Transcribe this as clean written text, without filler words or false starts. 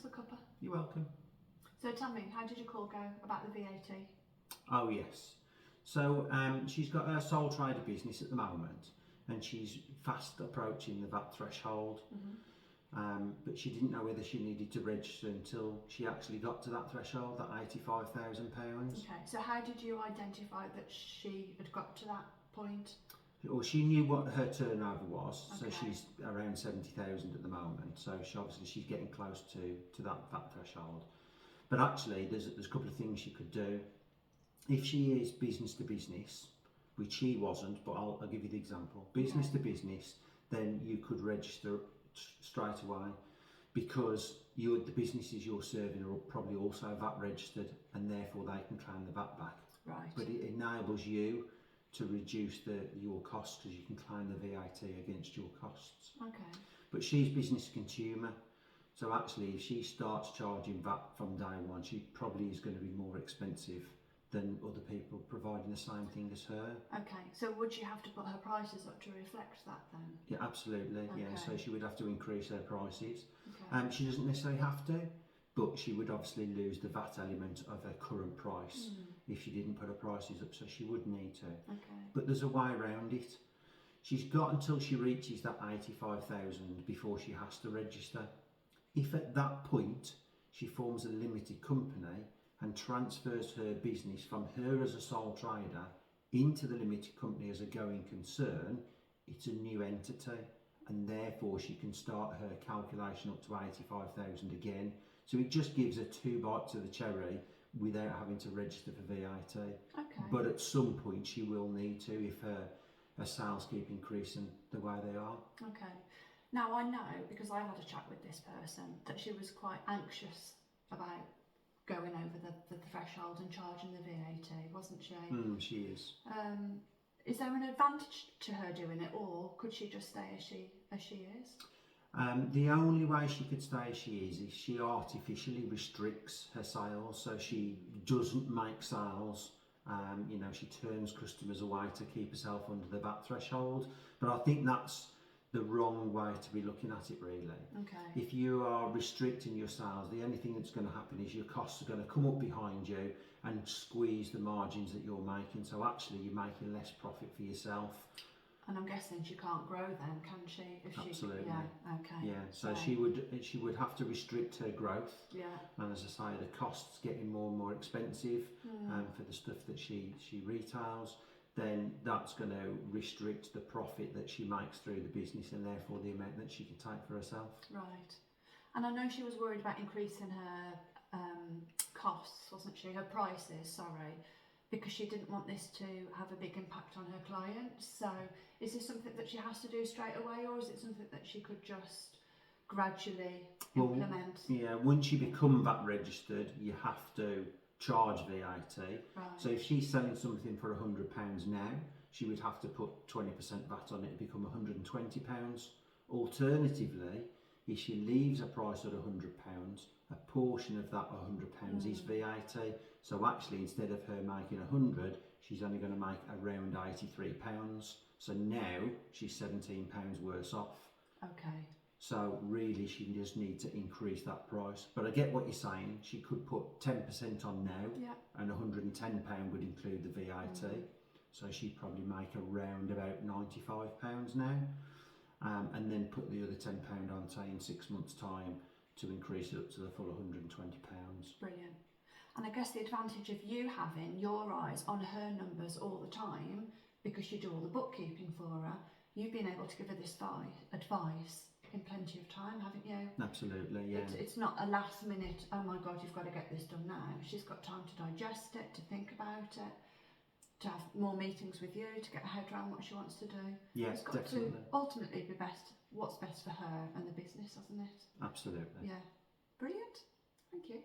Thanks for the cuppa. You're welcome. So tell me, how did your call go about the VAT? Oh yes. So she's got her sole trader business at the moment, and she's fast approaching the VAT threshold. But she didn't know whether she needed to register until she actually got to that threshold, that £85,000. Okay, so how did you identify that she had got to that point? Well, she knew what her turnover was, Okay. so she's around 70,000 at the moment. So she's getting close to that VAT threshold. But actually, there's a couple of things she could do. If she is business to business, which she wasn't, but I'll give you the example. Business to business, then you could register straight away, because the businesses you're serving are probably also VAT registered, and therefore they can claim the VAT back. Right. But it enables you to reduce your costs, because you can claim the VAT against your costs. Okay. But she's business to consumer, so actually if she starts charging VAT from day one, she probably is going to be more expensive than other people providing the same thing as her. Okay, so would you have to put her prices up to reflect that then? Yeah, absolutely. Okay. Yeah, so she would have to increase her prices. Okay. She doesn't necessarily have to, but she would obviously lose the VAT element of her current price if she didn't put her prices up, so she would need to. Okay. But there's a way around it. She's got until she reaches that 85,000 before she has to register. If at that point she forms a limited company and transfers her business from her as a sole trader into the limited company as a going concern, it's a new entity, and therefore she can start her calculation up to 85,000 again. So it just gives her two bites of the cherry without having to register for VAT. Okay. But at some point she will need to, if her sales keep increasing the way they are. Okay. Now I know, because I had a chat with this person, that she was quite anxious about going over the threshold and charging the VAT, wasn't she? She is. Is there an advantage to her doing it, or could she just stay as she is? The only way she could stay as she is if she artificially restricts her sales, so she doesn't make sales. She turns customers away to keep herself under the VAT threshold. But I think that's the wrong way to be looking at it, really. Okay. If you are restricting your sales, the only thing that's going to happen is your costs are going to come up behind you and squeeze the margins that you're making. So actually you're making less profit for yourself. And I'm guessing she can't grow then, can she? Absolutely. Yeah. Okay. Yeah. So she would have to restrict her growth. Yeah. And as I say, the costs getting more and more expensive for the stuff that she retails. Then that's going to restrict the profit that she makes through the business, and therefore the amount that she can take for herself. Right. And I know she was worried about increasing her costs, wasn't she? Her prices, sorry, because she didn't want this to have a big impact on her clients. So is this something that she has to do straight away, or is it something that she could just gradually implement? Yeah, once you become VAT registered, you have to charge VAT. Right. So if she's selling something for £100 now, she would have to put 20% VAT on it to become £120. Alternatively, if she leaves a price at £100, a portion of that £100 is VAT. So actually, instead of her making 100, she's only going to make around £83. So now she's £17 worse off. Okay. So really she just needs to increase that price. But I get what you're saying. She could put 10% on now, and £110 would include the VAT. So she'd probably make around about £95 now. And then put the other £10 on, say, in 6 months' time to increase it up to the full £120. Brilliant. And I guess the advantage of you having your eyes on her numbers all the time, because you do all the bookkeeping for her, you've been able to give her this advice in plenty of time, haven't you? Absolutely, yeah. It's not a last minute, oh my God, you've got to get this done now. She's got time to digest it, to think about it, to have more meetings with you, to get her head around what she wants to do. Yeah, it's got definitely. to ultimately be what's best for her and the business, hasn't it? Absolutely. Yeah. Brilliant. Thank you.